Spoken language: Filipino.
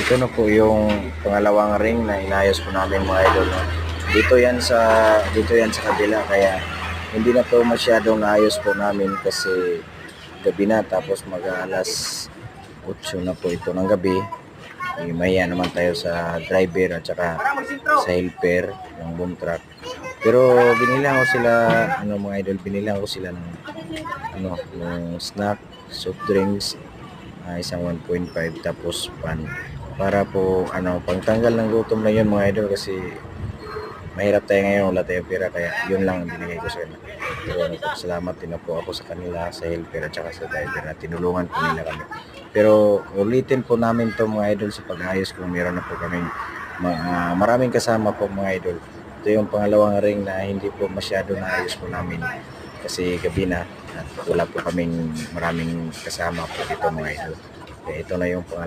Ito na po yung pangalawang ring na inayos po namin mga idol. No? Dito yan sa kabila kaya hindi na po masyadong naayos po namin kasi gabi na tapos mag-alas 8 na po ito ng gabi. Mahiya naman tayo sa driver at saka sa helper ng boom truck. Pero binilang ko sila mga idol, binilang ko sila ng ng snack, soft drinks, isang 1.5 tapos pan para po pangtanggal ng gutom na yun mga idol kasi mahirap tayo ngayon, wala tayong pera kaya yun lang ang binigay ko sa kanila. Pero salamat din na po ako sa kanila, sa helper at saka sa driver na tinulungan po nila kami. Pero ulitin po namin to mga idol sa pag-ayos kung meron na po kami maraming kasama po mga idol. Ito yung pangalawang ring na hindi po masyado naayos po namin kasi gabi na at wala po kaming maraming kasama po dito mga idol. Kaya ito na yung